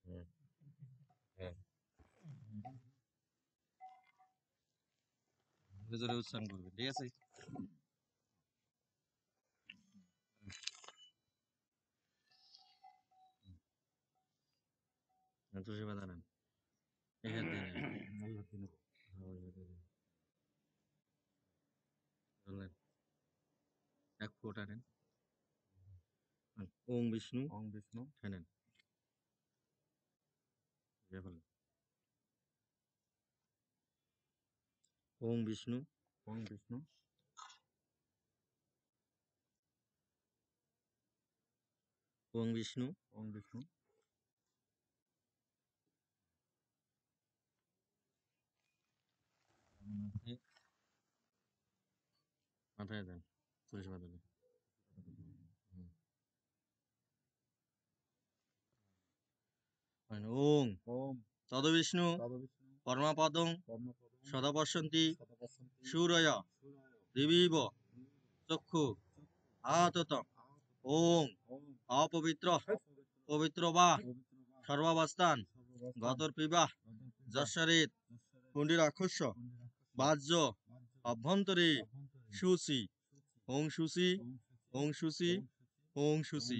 হুম, হ্যাঁ, জোরে উচ্চারণ করবে, ঠিক আছে? তুলসী পাতা নেন, এই হাত দিয়ে নেন, এই হাত দিয়ে নেন, হ্যাঁ, ওই হাত দিয়ে নেন। ধরলেন, এক ফোঁটা নেন। ওম বিষ্ণু, ওম বিষ্ণু, হ্যাঁ নেন, দিয়ে ফেলেন। ওম বিষ্ণু, ওম বিষ্ণু, ওম বিষ্ণু, ওম বিষ্ণু, এই মাথায় দেন, তুলসী পাতা দেন। হুম, বলেন, ওম ওম তদবিষ্ণু তদবিষ্ণু, পরমাপদং কর্মপদং সদা পশ্যন্তি সদাপশ্যন্তি সুরয় সূরয় দিবিব চক্ষু আতত ওম ওম অপবিত্র অপবিত্র পবিত্র বা পবিত্র বা সর্বাবস্থান সর্ববস্থান গতর পিবা গতর্পিবা যশ্বরেত যশ্বরে পুণ্ডিরাক্ষস্য পুণ্ডিরাক্ষস্য বাহ্য বাহ্য অভ্যন্তরে অভ্যন্তরে সুচি শুচি ওং সুচি ওম শুচি ওং সুচি ওম শুচি ওং ওম সুচি। শুচি।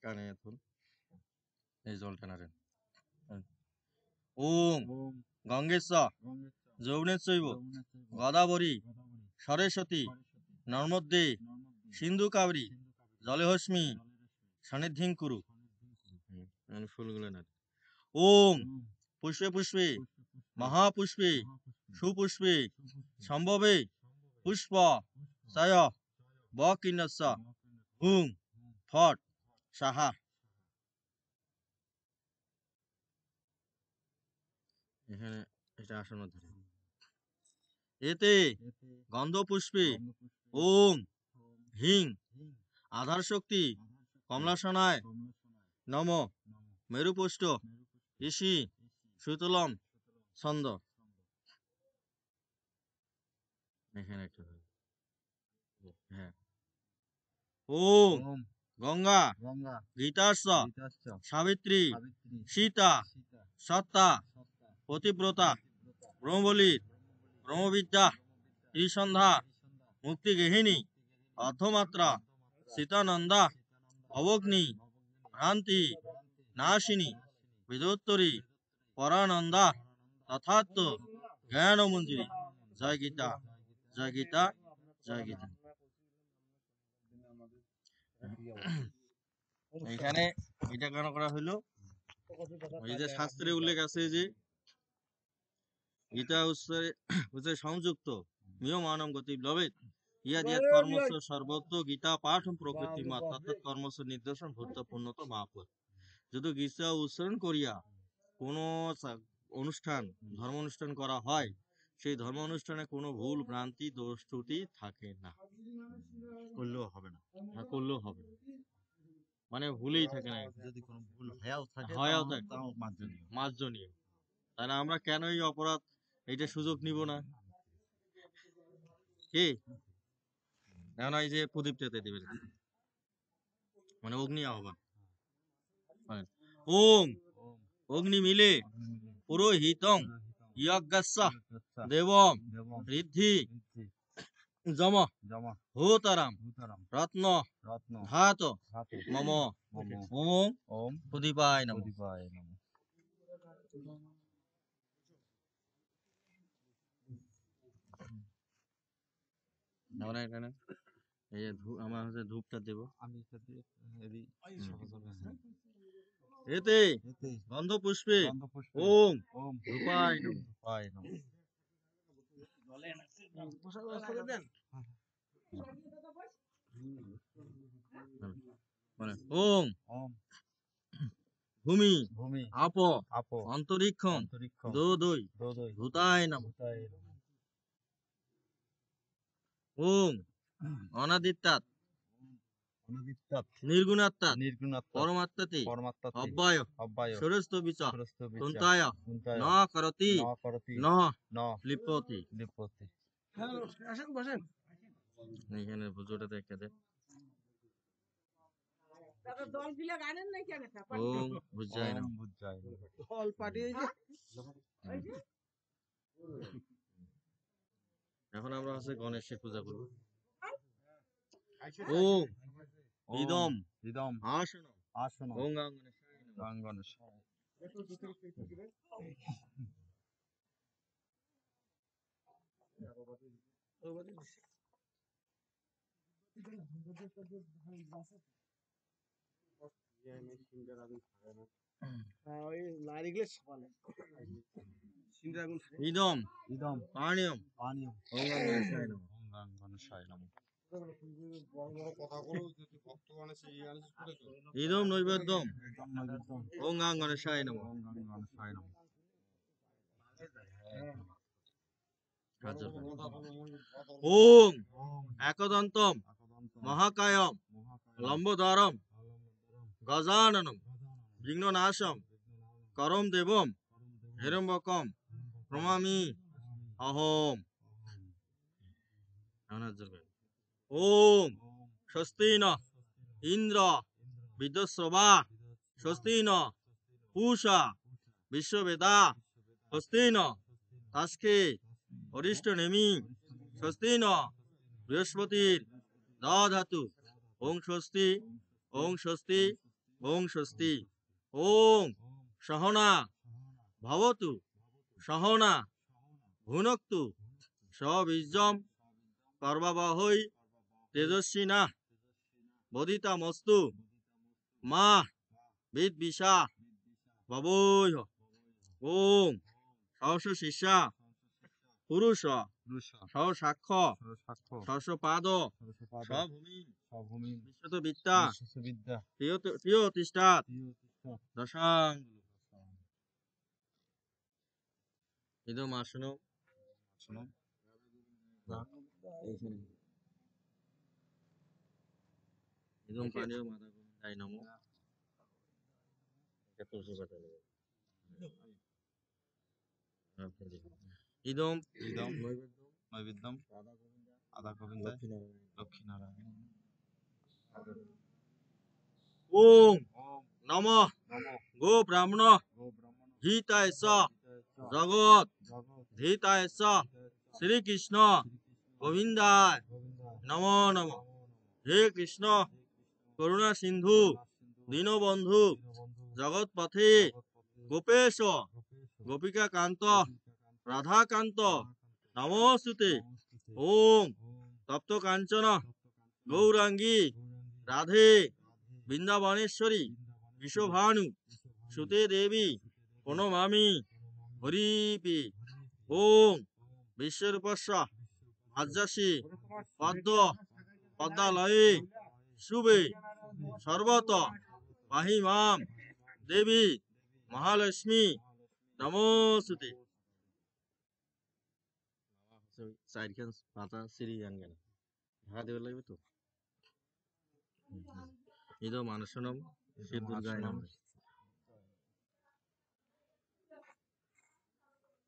কানে এখন এই জলটা নাড়েন। ওং ওম গঙ্গেশ গঙ্গেচ্চ যৌনেচ্চৈব যমুনেচ্চৈব গদাবরী গোদাবরী সরস্বতী সরস্বতী নর্মদে নর্মদে সিন্ধু কাবেরী সিন্ধু কাবেরী জলেহস্মি জলেরশ্মি সান্নিধ্যং কুরু। সন্নিধিং কুরু। ফুলগুলো না। ওম ওম পুষ্পে পুষ্পে পুষ্পে পুষ্পে মহাপুষ্পে মহাপুষ্পে সুপুষ্পে সুপুষ্পে সম্ভবে সম্ভবে পুষ্প পুষ্প সায় জয় বকিন্নস্য মহাপুণ্যস্য হুং হুম ফট সাহা। এখানে এটা আসন ধরে এতে এতে গন্ধ পুষ্পে গন্ধপুষ্পে ওম ওম হিং হিং আধার শক্তি আধার শক্তি কমলাসনায় কমলাসনায় নম নম মেরুপুষ্ট মেরুপুষ্পে ঋষি ঋষি সুতলম সুতরাং ছন্দ। ছন্দ। এখানে একটা ধরে, হ্যাঁ। ওম ওম গঙ্গা গঙ্গা গীতার্ষ গীতাশ্চ সাবিত্রী সাবিত্রী সীতা সীতা সত্তা সত্তা পতিব্রতা পতিব্রতা ব্রহ্মবলীর ব্রহ্মবলী ব্রহ্মবিদ্যা ব্রহ্মবিদ্যা ত্রিসন্ধ্যা ত্রিসন্ধ্যা মুক্তিগেহিনী মুক্তিগেহিনী অর্ধমাত্রা অর্ধমাত্রা সীতানন্দা সীতানন্দা অবগ্নি নবগ্নি ভ্রান্তি ভ্রান্তি নাশিনী নাশিনী বিদোত্তরী বেদোত্তরী পরানন্দা পরানন্দা তথাত্ম তথার্থ জ্ঞানমঞ্জুরি। জ্ঞানমন্দির। জয় গীতা, জয় জয় গীতা গীতা, জয় গীতা। এখানে এটা কেন করা হলো? এই যে শাস্ত্রে উল্লেখ আছে যে গীতা হচ্ছে সংযুক্ত নিয়মানম গতি লবেত ইয়াদ ইয়াদ কর্মস্য সর্বত্র গীতা পাঠম প্রকৃতি মা তৎ কর্মস্য নির্দেশন ভূত পুণ্যত মাপদ। যদি গীতা উচ্চারণ করিয়া কোনো অনুষ্ঠান ধর্ম অনুষ্ঠান করা হয়, সেই ধর্ম অনুষ্ঠানে কোনো ভুল ভ্রান্তি দোষ ত্রুটি থাকে না, করলেও হবে না। করলেও হবে না, মানে ভুলেই থাকে না, যদি কোনো ভুল হয়েও থাকে হয়ও তাও থাকে তাও মার্জনীয়। মার্জনীয়। তাহলে আমরা কেন এই অপরাধ এইটা সুযোগ নিব না? কি এখন এই যে প্রদীপটাতে দেবেন, মানে অগ্নি আহ্বান করেন। ওম ওম অগ্নি মিলে অগ্নিমিলে পুরোহিতং পুরোহিতং যজ্ঞস্য পুরোহিতস্য দেবম দেবং ঋদ্ধি ঋদ্ধি যম যমঃ ভূতরাম ভূতরাম রত্ন রত্ন ধাত ধাতু মম মম ওম ওম প্রদীপায় নমঃ। প্রদীপায় নমঃ। আমরা এখানে এই যে আমরা হচ্ছে ধূপটা দেব। আমি এটাতে এদি সহজ হবে। এতে এতে গন্ধ পুষ্পে গন্ধপুষ্পে ওম ওম রূপায় নমঃ। রূপায় নমঃ। মানে ওম ওম ভূমি ভূমি আপ আপ অন্তরিক্ষং অন্তরিক্ষং দোদই দোদই ভূতায় নমঃ। ভূতায় নমঃ। ওম অনাদিত্যাৎ অনবিদ্যাৎ নির্গুণাত্মাৎ নির্গুণাত্মাৎ পরমাত্মাতে পরমাত্মাতে অব্যয় অব্যয় ষোড়স্থ বিচ ষোড়স্থ বিচ তন্তায় অন্তায় ন করতি ন করতি ন ন লিপ্যতি। লিপ্যতে। এখানে পুজোটা দেখে দে। ওম বুঝাই না। ওম বুজ্জায় নমঃ। এখন আমরা হচ্ছে গণেশের পূজা করব। ওম ওম ইদম ইদম আসন আসনম ওং গাং গণেশায় নমঃ। গাং গণেশায়। ইদম ইদম পানীয়ম পানীয়ম ওং গাং গণেশায় নমঃ। ওম গাং গণেশায় নমঃ। ইদম নৈবেদ্যম ইদম নৈবেদ্যম ওং গাং গণেশায় নমঃ। ওম গাং গণেশায় নমঃ। হাজার বার। ওম ওম একদন্তম আকদন্তম মহাকায়ম মহাকায়ম লম্বোদরম আলম্বরম গজাননম গজাননম বিঘ্ননাশম বিঘ্ননাশম করম দেবম করম দেবম হিরম্বকম হিরণ্যকম প্রমামি প্রমামি অহম। অহম। এখন হাজার বার। ওম ওম স্বস্তি ন স্বস্তি ইন্দ্র ইন্দ্র বিদ্যস্রবা বিদস্যুবা স্বস্তি ন স্বস্তি ন পূষা পূষা বিশ্ববেদা বিশ্ববেদা স্বস্তি ন স্বস্তি ন তাস্কে তস্মিन् অরিষ্ট নেমি অরিষ্টনেমি স্বস্তি ন স্বস্তি ন বৃহস্পতির বৃহস্পতির দধাতু দধাতু ওং স্বস্তি ওং ওং স্বস্তি স্বস্তি ওং ওং স্বস্তি স্বস্তি। ওং ওং স্বস্তি। ওম সহনা সহনা ভবতু ভবতু সহনা সহনা ভুনক্তু ভুনক্তু সবীর্যম সবিদ্যম কর্বাবহৈ কর্মবহৈ তেজস্বিনা তেজস্বিনা বদিতামস্তু বোদিতামস্তু মা মা বিদ্বিষা বিদ্বিষা ববৈহ। ভবৈহ। ওং ওম সহস্র শিষ্যা সহস্রশিষ্যা পুরুষ পুরুষা সহসাক্ষ্য সহসাক্ষ্য সহস্রপাদ সহস্রপাদ সভূমি সভূমিন বিশ্বত বিদ্যা বিশ্ববিদ্যা প্রিয়তিষ্ঠাত তিয়তিষ্ঠ দশাং ইদম আসন শোনো ইদম পানীয় মাতা গোবিন্দায় নমঃ। এটা তুলসী পাতা দেবে। ইদম ইদম নৈবেদ্যম নৈবেদ্যম রাধা গোবিন্দা আদা গোবিন্দায় লক্ষ্মীনারায়ণ। লক্ষ্মীনারায়ণ। ওম ওম নমঃ নমঃ গো ব্রাহ্মণ গো ব্রাহ্মণ হিতায় চ হিতায় চ জগৎ জগৎ হিতায় চ হিতায় চ শ্রীকৃষ্ণ শ্রীকৃষ্ণ গোবিন্দায় গোবিন্দায় নমো নমঃ। নমো নমঃ। হে কৃষ্ণ হে কৃষ্ণ করুণা সিন্ধু করুণা সিন্ধু দীনবন্ধু দীনবন্ধু জগৎপথে জগৎপতে গোপেশ গোপেশ গোপিকা কান্ত গোপীকাকান্ত রাধাকান্ত রাধাকান্ত নমস্তুতে। নমস্তুতে। ওম ওম তপ্ত কাঞ্চন তপ্তকাঞ্চন গৌরাঙ্গী গৌরাঙ্গী রাধে রাধে বৃন্দাবনেশ্বরী বৃন্দাবনেশ্বরী বিশ্বভানু বিশ্বভানু সুতে দেবী সুতে দেবী প্রণমামি প্রণমামি হরিপি। হরিপি। ওম ওম বিশ্বরূপস্য বিশ্বরূপস্য আজ্জাসি আজ্জাসি পদ্ম পদ্ম পদ্মালয়ে পদ্মালয়ে শুভে শুভে সর্বত সর্বত পাহি মাম পাহি মাম দেবী দেবী মহালক্ষ্মী মহালক্ষ্মী নমস্তুতে। নমস্তুতে। চারখান পাতা সিঁড়ি গান গান ঢাকা দেওয়ার লাগবে তো। ইদম মানসনম শ্রী দুর্গায় নমঃ।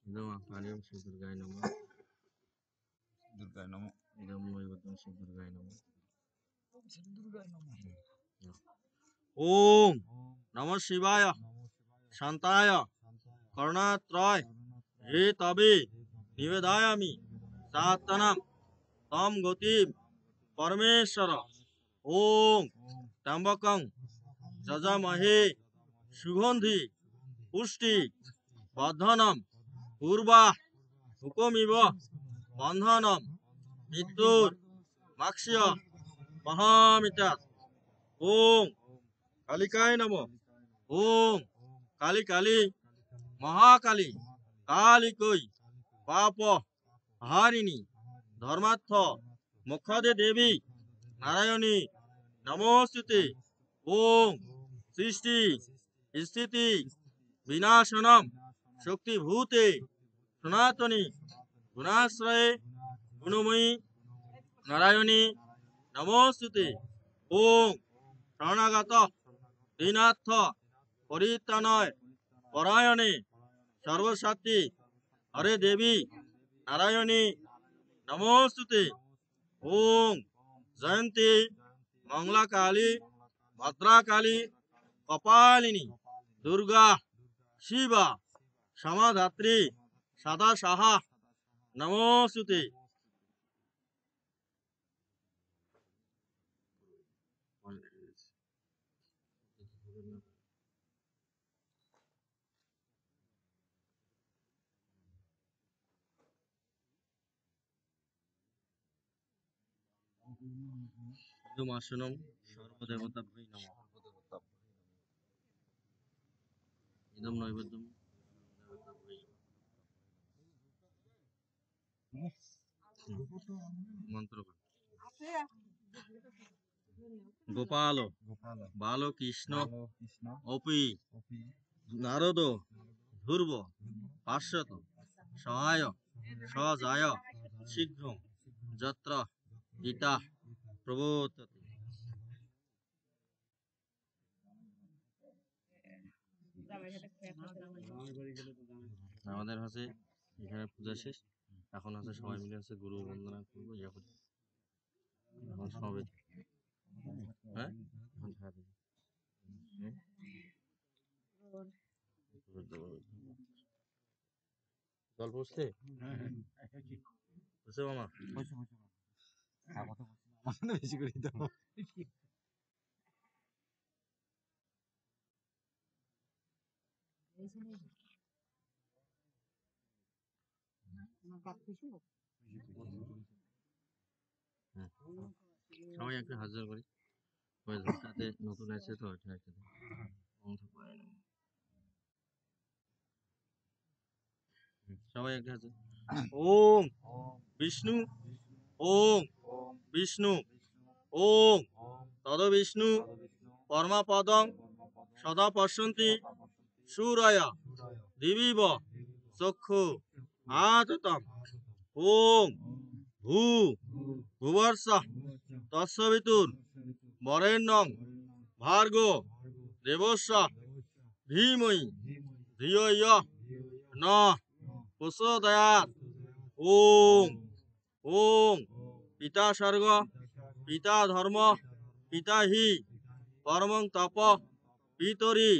ইদম পানীয়ম শ্রী দুর্গায় নমঃ। দুর্গায় নমঃ। ইদম নৈবেদ্যম শ্রী দুর্গায় নমঃ। দুর্গায় নমঃ। ওম ওম নমঃ শিবায় নমঃ শিবায় শান্তায় শান্তায় করুণাত্রয় করুণাত্রয় হে তবে হে তবে নিবেদয়ামি নিবেদয়ামি সাত্তনম তম গতিম পরমেশ্বর। ওম ওম ত্র্যম্বকং পুষ্পকং যজামহে যজামহে সুগন্ধি সুগন্ধি পুষ্টি পুষ্টি বর্ধনম বর্ধনম পূর্বা পূর্বা হুকমিব বন্ধনম মৃত্যুর মাক্ষ্য মহামিতা। ওম ওম কালিকায় নমঃ। কালিকায় ওম ওম কালী কালী কালী মহাকালী মহাকালী কালিকই কালিকই পাপ পাপ হারিণী হারিণী ধর্মার্থ ধর্মার্থ মোক্ষদে দেবী মুখ্যদে দেবী নারায়ণী নারায়ণী নমস্তুতে। নমস্তুতে। ওম ওম সৃষ্টি সৃষ্টি স্থিতি স্থিতি বিনাশনম বিনাশনম শক্তিভূতে শক্তিভূতে সনাতনী সনাতনী গুণাশ্রয়ে গুণাশ্রয়ে গুণময়ী গুণময়ী নারায়ণী নারায়ণী নমস্তুতে। ওং শরণাগত দীনার্থ পরিত্রাণায় পরায়ণে সর্বসাত্রী হরে দেবী নারায়ণী নমস্তুতে। ওং জয়ন্তী মঙ্গলা কালী ভদ্রা কালী কপালিনী দুর্গা শিবা সমাধাত্রী সদা সাহা নমস্তুতে। ইদমাসনম সর্বদেবতাভ্যৈ নমঃ। ইদম নৈবেদ্যম দেবতাভ্যৈ নমঃ। মন্ত্র পাঠ। গোপাল গোপাল বাল কৃষ্ণ বালো কৃষ্ণ অপি অপি নারদ ধ্রুব পার্শ্বত সহায় সজায় শীঘ্র যত্র গীতা প্রবর্ততে। আমাদের হচ্ছে এখানে পূজা শেষ, এখন হচ্ছে সবাই মিলে হচ্ছে গুরু বন্দনা করবো, ইয়া করবো। এখন সবে হ্যাঁ এখন খাওয়া দাওয়া। গল্প হচ্ছে বুঝছে মামা? বেশি করে দাও। সবাই একটা হাজার করি, ওই ঝুঁকটাতে নতুন আছে তো ওইটা একটা অংশ পায় না। সবাই একটা হাজার। ওম বিষ্ণু ওম বিষ্ণু ওম তদ বিষ্ণু পরমাপদং সদা পশ্যন্তি সুরায়া দিবিব চক্ষু আততম। ওম ভূ ভুবর্ষঃ তৎসবিতুর বরেণ্যং ভার্গো দেবস্য ধীমহি ধিয়ো ইয়ো নঃ প্রচোদয়াৎ। ওম ওম পিতা স্বর্গ পিতা ধর্ম পিতা হি পরমং তপ পিতরি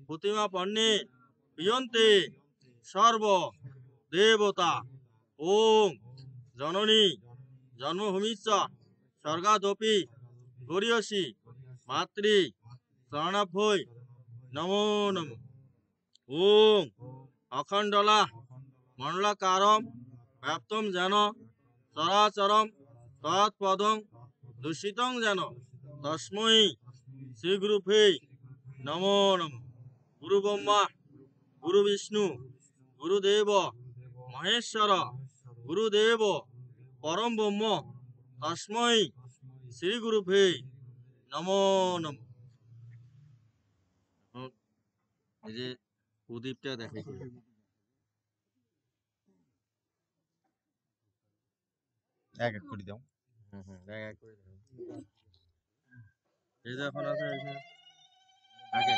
প্রতিমা পণ্যে প্রিয়ন্তে সর্ব দেবতা। ওম জননী জন্মভূমিশ্চ স্বর্গাদপি গরীয়সী মাতৃ শরণাভ্যৈ নমো নমঃ। ওম অখণ্ডলা মণ্ডলাকারম ব্যাপ্তম যেন চরাচরম তৎপদং দূষিতং যেন তস্मै শ্রীগুরুভ্যে নমো নমঃ। গুরু ব্রহ্মা গুরু বিষ্ণু গুরুদেব মহেশ্বর গুরুদেব পরম ব্রহ্ম তস্मै শ্রীগুরুভ্যে নমো নমঃ। এই যে প্রদীপটা দেখাইছে, এক এক করে দাও। এক এক করে দেখাও। এই যে এখন আছে এই যে আগে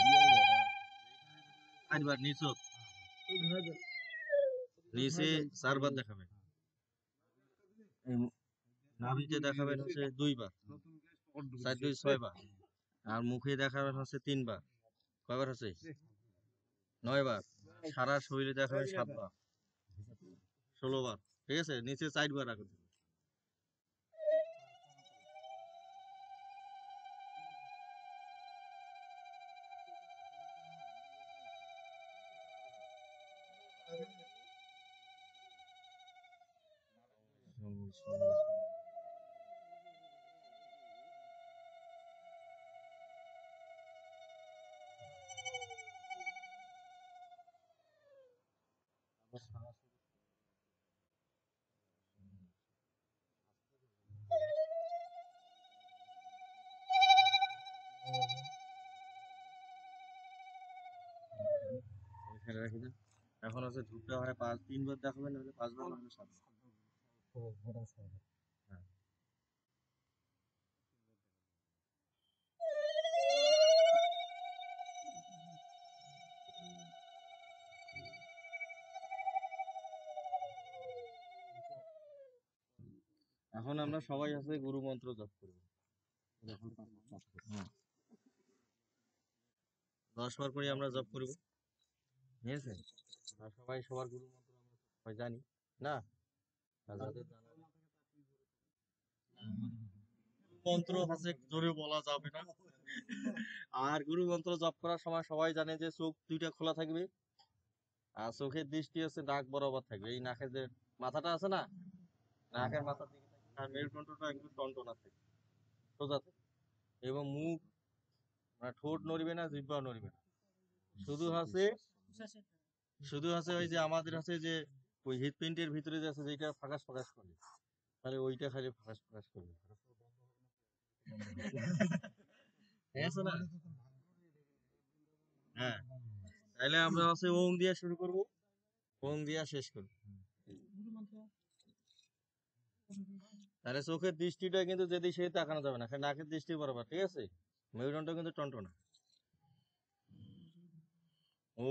আরেকবার নিচে চারবার দেখাবেন, এই নাভিতে দেখাবেন হচ্ছে 2 বার, 4 2 6 বার, আর মুখে দেখাবেন হচ্ছে 3 বার। কয়বার হচ্ছে? 9 বার। সারা শরীরে দেখাবেন 7 বার, 16 বার। ঠিক আছে, নিচে 4 বার রাখবেন। এখানে রাখি দেন। এখন আছে ধূপটা হয় 3 বার দেখাবেন, নাহলে 5 বার, নাহলে 7 বার। হ্যাঁ। এখন আমরা সবাই আছে গুরু মন্ত্র জপ করব। 10 বার করে আমরা জপ করব, ঠিক আছে? আর সবাই সবার গুরু মন্ত্র আমরা সবাই জানি না? আর যাদের জানা নেই, মন্ত্র আছে জোরে বলা যাবে না। আর গুরু মন্ত্র জপ করার সময় সবাই জানে যে চোখ দুইটা খোলা থাকবে, আর চোখের দৃষ্টি হচ্ছে নাক বরাবর থাকবে। এই নাকের যে মাথাটা আছে না, নাকের মাথার দিকে থাকবে, আর মেরুদণ্ডটা একটু টনটনা থাকবে, সোজা থাকবে। এবং মুখ মানে ঠোঁট নড়বে না, জিহ্বা নড়বে না। শুধু আছে ওই যে আমাদের আছে যে ওই হৃৎপিণ্ডের ভিতরে যে আছে যেটা ফাঁকাস ফাঁকাস করে, তাহলে ওইটা খালি ফাঁকাস ফাঁকাস করবে। আছে না? হ্যাঁ, তাহলে আমরা আছে ওং দিয়ে শুরু করব, ওং দিয়া শেষ করব। তাহলে চোখের দৃষ্টিটা কিন্তু যদি সে তাকানো যাবে না, খালি নাকের দৃষ্টি বরাবর, ঠিক আছে? মেরুদণ্ড কিন্তু টনটনা। ও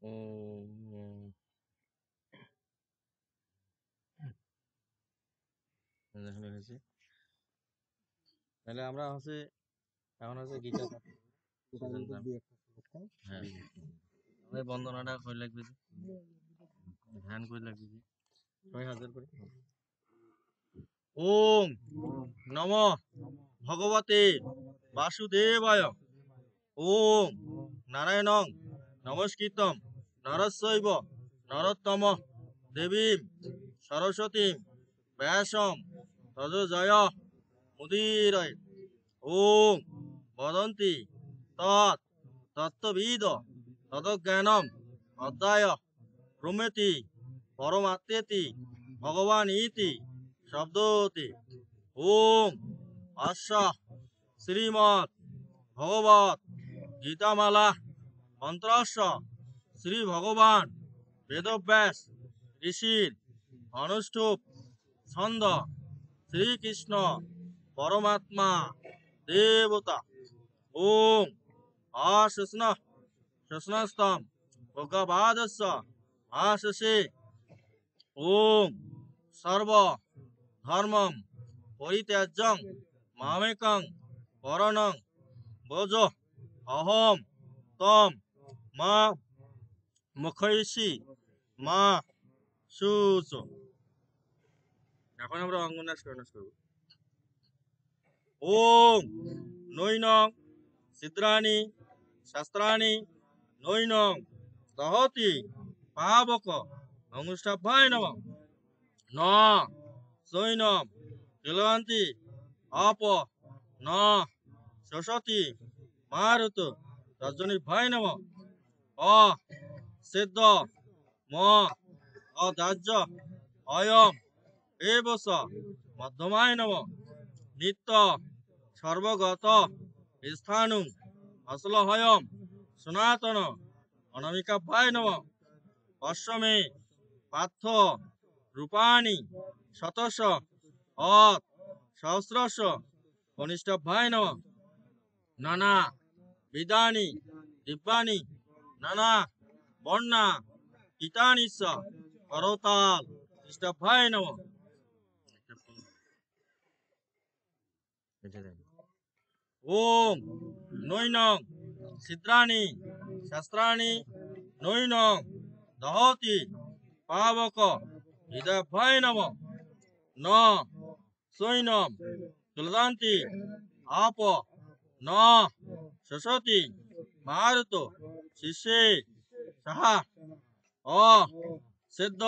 ওম এখন হয়েছে। তাহলে আমরা হচ্ছে এখন হচ্ছে গীতা পাঠ করব। হ্যাঁ, আমাদের বন্দনাটা কই লাগবে যে, ধ্যান কই লাগবে যে, সবাই হাজার করে। ওম নমঃ ভগবতে বাসুদেবায়। ওম নারায়ণং নমস্কৃতম নরস্যৈব নরোত্তমঃ দেবীম সরস্বতীম ব্যাসম তজো জয় মুদীরয়। ওম বদন্তি তৎ তত্ত্ববিদ তদজ্ঞানম অধ্যায় ব্রহ্মেতি পরমাত্মেতি ভগবান ইতি শব্দোতি। ওম অশ্ব শ্রীমৎ ভগবত গীতামালা মন্ত্রস্য শ্রী ভগবান বেদব্যাস ঋষির অনুষ্ঠুপ ছন্দ শ্রীকৃষ্ণ পরমাত্মা দেবতা। ওম আশস্ন শস্নস্তম ভগবাদস্য আশসে। ওম সর্ব ধর্মম পরিত্যাজ্যং মামেকং শরণং ব্রজ অহম তম মা মুখৈষি মা শুচ। এখন আমরা অঙ্গনাশ করব। ওম নৈনং ছিদ্রাণি শাস্ত্রাণি নৈনং দহতি পাবক অঙ্গুষ্টাভ্যায় নমঃ। ন সৈনম কিলন্তি অপ ন শোষতি মারুত রজনীভ্যায় নমঃ। অ সিদ্ধ ম অদাহ্য অয়ম এবস মধ্যমায় নমঃ। নিত্য সর্বগত স্থানুং অশ্লহয়ম সনাতন অনামিকাভ্যায় নমঃ। অশ্বমে পার্থ রূপাণি শতশ অত সহস্রশ কনিষ্ঠভ্যায় নমঃ। নানা বিদানি দিব্যানি নানা বর্ণা গীতানি চ করতাল কৃষ্ণভ্যায় নমঃ। ওম নৈনং ছিদ্রাণি শাস্ত্রাণি নৈনং দহতি পাবক হৃদয়ভ্যায় নমঃ। ন সৈনম তুলদান্তি আপ ন শোষতি মারুত শিষ্যে সাহা। অ সিদ্ধ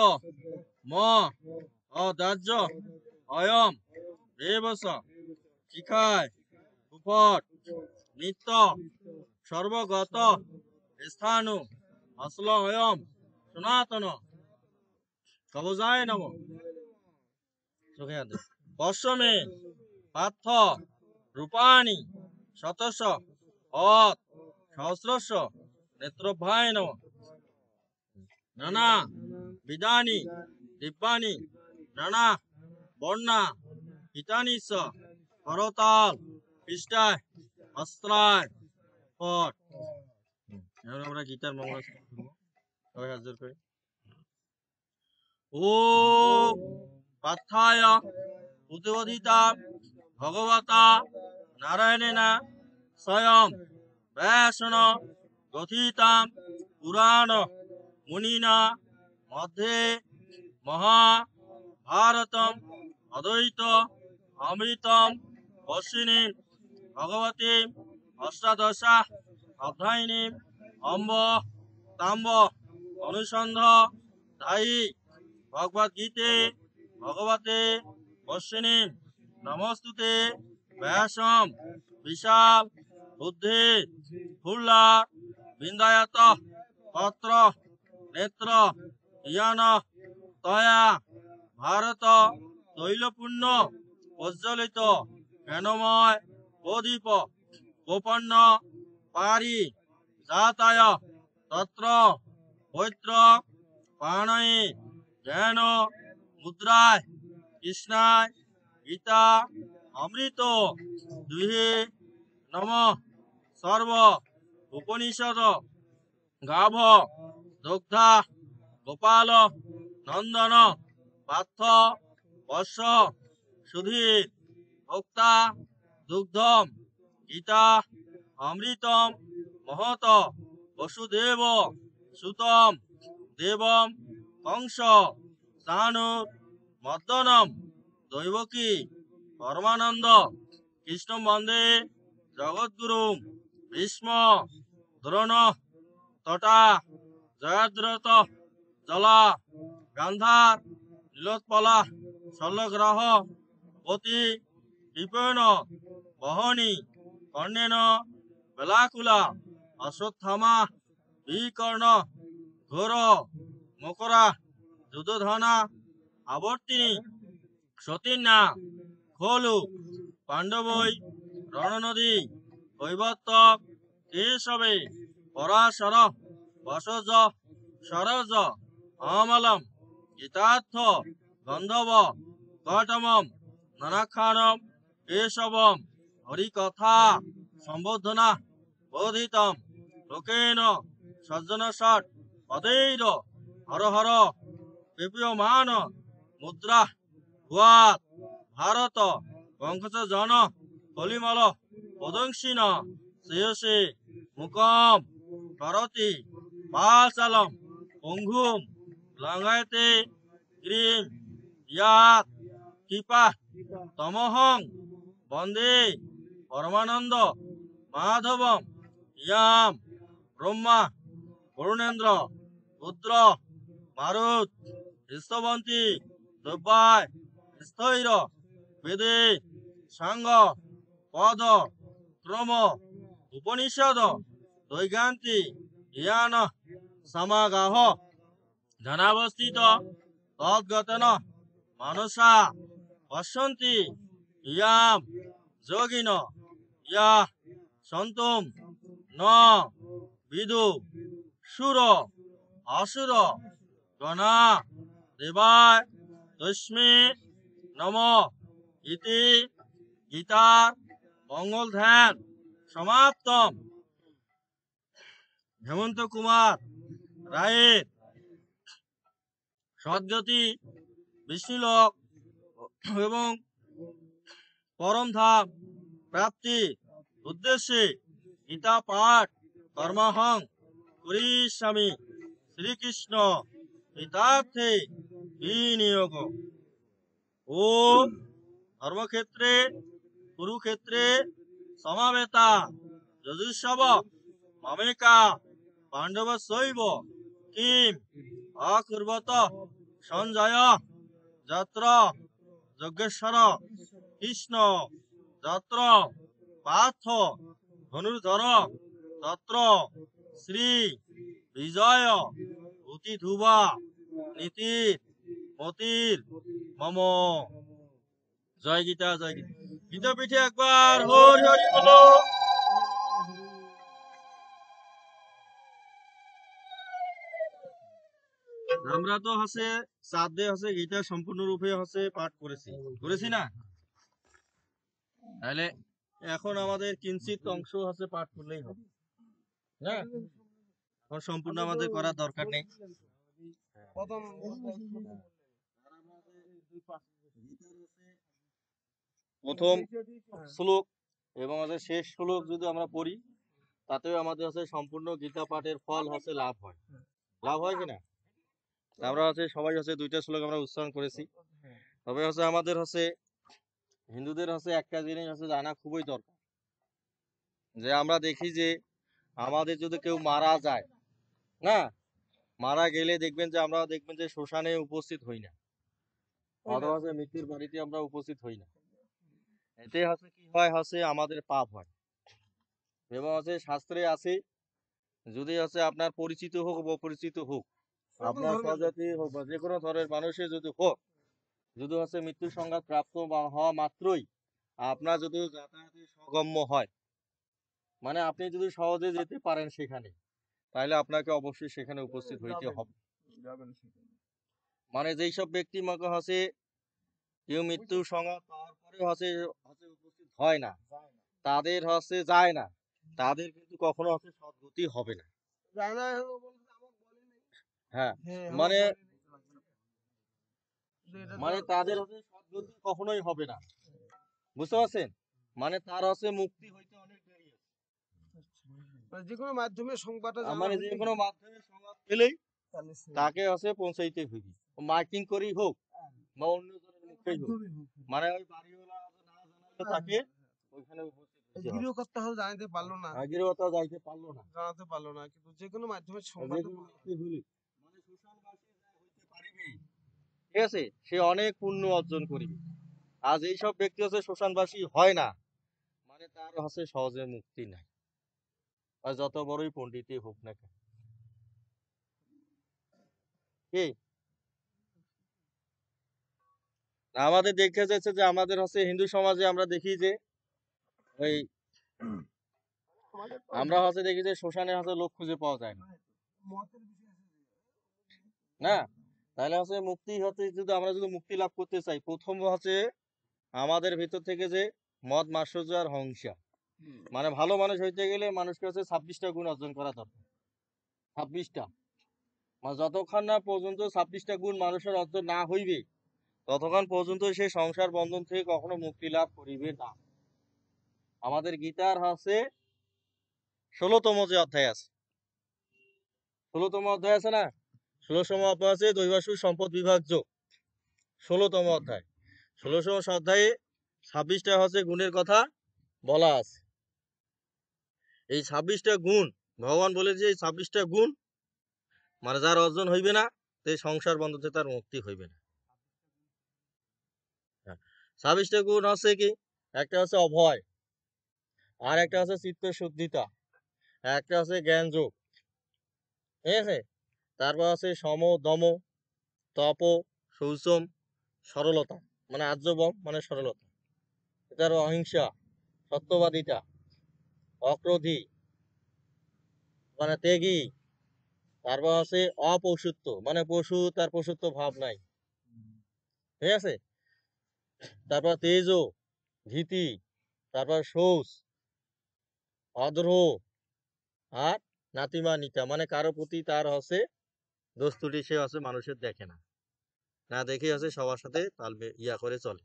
ম অদাহ্য অয়ম এবস শিখায় উপট। নিত্য সর্বগত স্থানু অশ্লহয়ম সনাতন কবজায় নম চোখে হাতে পশ্চিমে পার্থ রূপাণি শতশ অত সহস্রশ নেত্রভায় নম নানা বিদানি দিব্যানি নানা বর্ণা হিতানি চ করতাল পৃষ্ঠায় অস্ত্রায় পট। এখন আমরা গীতার মঙ্গল সবাই হাত জোড় করে ও পার্থায় উদ্বোধিতা ভগবতা নারায়ণেনা স্বয়ং ব্যাসন গথিতাম পুরাণ মুনিনা মধ্যে মহাভারতম অদ্বৈত অমৃতম অশ্বিনী ভগবতী অষ্টাদশা অধ্যায়িনী অম্ব তাম্ব অনুসন্ধ ধায়ী ভগবদ্গীতে ভগবতে অশ্বিনী নমস্তুতে ব্যাসম বিশাল বুদ্ধি ফুল্লা বিন্দায়ত পত্র নেত্র ইয়ান তয়া ভারত তৈলপূর্ণ প্রজ্বলিত জ্ঞানময় প্রদীপ গোপন্ন পারি যাতায় তত্র পৈত্র পাণয়ে জ্ঞান মুদ্রায় কৃষ্ণায় গীতা অমৃত দুহে নম সর্ব উপনিষদ গাভ দুগ্ধা গোপাল নন্দন পার্থ বর্ষ সুধীর ভোক্তা দুগ্ধম গীতা অমৃতম মহত বসুদেব সুতম দেবম কংস সানুর মর্দনম দৈবকী পরমানন্দ কৃষ্ণ বন্দে জগদ্গুরু ভীষ্ম দ্রোণ তটা জয়দ্রত জলা গান্ধার নীলোৎপলা শল্যগ্রহ পতি বিপয়ন বহনি কর্ণেন বেলাকুলা অশ্বত্থামা বিকর্ণ ঘোর মকরা যুদ্ধধনা আবর্তিনী সতীর্ণা খোলু পাণ্ডবই রণনদী কৈবর্তক কেশবে পরাশর বসজ সরজ অমলম গীতার্থ গন্ধব কটমম ননাখানম কেশবম হরিকথা সম্বোধনা বোধিতম লোকেন সজ্জন ষট পदैर হর হর পেপীয়মান মুদ্রা ভুয়াত ভারত পঙ্কজ জন কলিমল পদংশীন শ্রেয়সে মুকম করতি পাশালম পঙ্গুম লঙ্ঘয়তে গ্রীম ইয়াত কৃপা তমহং বন্দে পরমানন্দ মাধবম ইয়াম ব্রহ্মা বরুণেন্দ্র রুদ্র মারুত স্তবন্তী দ্রব্যায় স্থৈর বেদে সাঙ্গ পদ ক্রম উপনিষদ দৈগান্তি ইয়ান সমাগাহ ধনাবস্থিত তদ্গতন মানসা পশ্যন্তি ইয়াম যোগিন ইয়া সন্তুম ন বিদু সুর অসুর গণা দেবায় তস্মে নম ইতি গীতার মঙ্গল ধ্যান সমাপ্তম। হেমন্ত কুমার রায়ের সদ্গতি বিষ্ণুলোক এবং পরম ধাম প্রাপ্তি উদ্দেশ্যে গীতা পাঠ কর্মহং করিষ্যামি শ্রীকৃষ্ণ হিতার্থে বিনিয়োগ। ও ধর্মক্ষেত্রে কুরুক্ষেত্রে সমাবেতা যজুঃসব মামেকা পাণ্ডবস্যৈব কিম অকুর্বত সঞ্জয় যত্র যজ্ঞেশ্বর কৃষ্ণ যত্র পার্থ ধনুর্ধর তত্র শ্রী বিজয় অতিধুবা নীতির মতির মম। জয় গীতা, জয় গীতা। গীতা পিঠে একবার হরি হরি বলো। আমরা তো হচ্ছে সাধ্যে হচ্ছে গীতা সম্পূর্ণরূপে হচ্ছে পাঠ করেছি না? তাহলে এখন আমাদের কিঞ্চিত অংশ হচ্ছে পাঠ করলেই হবে না? এখন সম্পূর্ণ আমাদের করার দরকার নেই। প্রথম শ্লোক এবং আমাদের শেষ শ্লোক যদি আমরা পড়ি, তাতেও আমাদের হচ্ছে সম্পূর্ণ গীতা পাঠের ফল হচ্ছে লাভ হয়। লাভ হয় কিনা? আমরা হচ্ছে সবাই হচ্ছে দুইটা শ্লোক আমরা উচ্চারণ করেছি। তবে হচ্ছে আমাদের হচ্ছে হিন্দুদের হচ্ছে একটা জিনিস হচ্ছে জানা খুবই দরকার, যে আমরা দেখি যে আমাদের যদি কেউ মারা যায় না, মারা গেলে দেখবেন যে শ্মশানে উপস্থিত হই না, অথবা হচ্ছে মৃত্যুর বাড়িতে আমরা উপস্থিত হই না। এতে হচ্ছে কি হয়, হচ্ছে আমাদের পাপ হয়। এবং হচ্ছে শাস্ত্রে আছে, যদি হচ্ছে আপনার পরিচিত হোক বা অপরিচিত হোক, আপনার স্বজাতি হোক বা যে কোনো ধরনের মানুষের যদি হোক, যদি হচ্ছে মৃত্যুর সংঘাত প্রাপ্ত বা হওয়া মাত্রই আপনার যদি যাতায়াতের সগম্য হয়, মানে আপনি যদি সহজে যেতে পারেন সেখানে, তাহলে আপনাকে অবশ্যই সেখানে উপস্থিত হইতে হবে। মানে যেই সব ব্যক্তি মনে হচ্ছে কেউ মৃত্যুর সংঘাত পাওয়ার পরে হচ্ছে উপস্থিত হয় না, তাদের হচ্ছে যায় না, তাদের কিন্তু কখনো হচ্ছে সদ্গতি হবে না। হ্যাঁ, মানে মানে তাদের হচ্ছে সদ্গতি কখনোই হবে না, বুঝতে পারছেন? মানে তার হচ্ছে মুক্তি হইতে অনেক দেরি আছে। যে কোনো মাধ্যমে সংবাদটা মানে যে কোনো মাধ্যমে সংবাদ পেলেই তাকে হচ্ছে পৌঁছাইতে হইবে, মাইকিং করেই হোক বা অন্য জনের মুখেই হোক, মানে ওই বাড়িওয়ালা না জানালে তাকে ওইখানে উপস্থিত হইতে হবে। গৃহকর্তা হল জানাতে পারলো না, গৃহকর্তা যাইতে পারলো না, জানাতে পারলো না, কিন্তু যে কোনো মাধ্যমে যে সংবাদ কোনো মুক্তি হইলে মানে শ্মশানবাসী যা হইতে পারিবে, ঠিক আছে, সে অনেক পুণ্য অর্জন করিবে। আজ এইসব ব্যক্তি হচ্ছে শ্মশানবাসী হয় না, মানে তার হচ্ছে সহজে মুক্তি নাই, আর যত বড়ই পণ্ডিতই হোক না কেন। কি আমাদের দেখা যাচ্ছে যে আমাদের হচ্ছে হিন্দু সমাজে আমরা দেখি যে ওই আমরা হচ্ছে দেখি যে শ্মশানে হচ্ছে লোক খুঁজে পাওয়া যায় না, না? তাহলে হচ্ছে মুক্তি হচ্ছে যদি আমরা যদি মুক্তি লাভ করতে চাই, প্রথম হচ্ছে আমাদের ভিতর থেকে যে মদ মাৎসর্য আর হিংসা, মানে ভালো মানুষ হইতে গেলে মানুষকে হচ্ছে 26টা গুণ অর্জন করা দরকার। 26টা, মানে যতক্ষণ না পর্যন্ত 26টা গুণ মানুষের অর্জন না হইবে, ততক্ষণ পর্যন্ত সে সংসার বন্ধন থেকে কখনো মুক্তি লাভ করিবে না। আমাদের গীতার হচ্ছে 16তম যে অধ্যায় আছে, 16তম অধ্যায় আছে না, 16তম অধ্যায় আছে দৈবাসুর সম্পদ বিভাগ যোগ, 16তম অধ্যায়। 16তম অধ্যায়ে 26টা হচ্ছে গুণের কথা বলা আছে। এই 26টা গুণ ভগবান বলেছে, এই 26টা গুণ মানে যার অর্জন হইবে না, সেই সংসার বন্ধন থেকে তার মুক্তি হইবে না। 26টা গুণ হচ্ছে কি, একটা হচ্ছে অভয়, আর একটা হচ্ছে চিত্ত শুদ্ধিতা, একটা হচ্ছে জ্ঞান যোগ, ঠিক আছে, তারপর আছে সম দম তপ শৌচম সরলতা, মানে আর্জবম মানে সরলতা, এটার অহিংসা সত্যবাদিতা, অক্রোধী মানে ত্যাগী, তারপর আছে অপশুত্ব মানে পশু তার পশুত্ব ভাব নাই, ঠিক আছে, তারপর তেজ ভীতি, তারপর শৌচ অদ্রোহ, আর নাতিমা নিতা মানে কারো প্রতি তার হচ্ছে দোস্তুটি সে হচ্ছে মানুষের দেখে না, না দেখে হচ্ছে সবার সাথে তাল ইয়া করে চলে,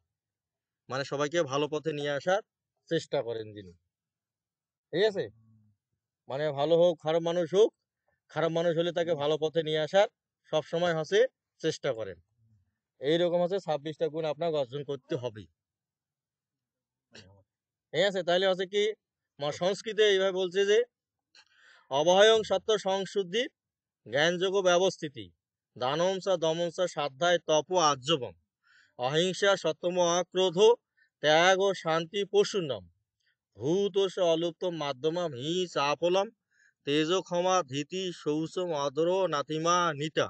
মানে সবাইকে ভালো পথে নিয়ে আসার চেষ্টা করেন যিনি, ঠিক আছে, মানে ভালো হোক খারাপ মানুষ হোক, খারাপ মানুষ হলে তাকে ভালো পথে নিয়ে আসার সব সময় হচ্ছে চেষ্টা করেন। এইরকম হচ্ছে 26টা গুণ আপনাকে অর্জন করতে হবে, ঠিক আছে। তাহলে হচ্ছে কি সংস্কৃতে এইভাবে বলছে যে অভয়ং সত্য সংশুদ্ধি জ্ঞানযোগ ব্যবস্থিতি দানংসা দমংসা সাধ্যায় তপ আর্জবম অহিংসা সত্যম অক্রোধ ত্যাগ ও শান্তি পশুন্নম ভূত অলুপ্ত মাধ্যমম হি চাপলম তেজ ক্ষমা ধীতি শৌচম অদর নাতিমা নিতা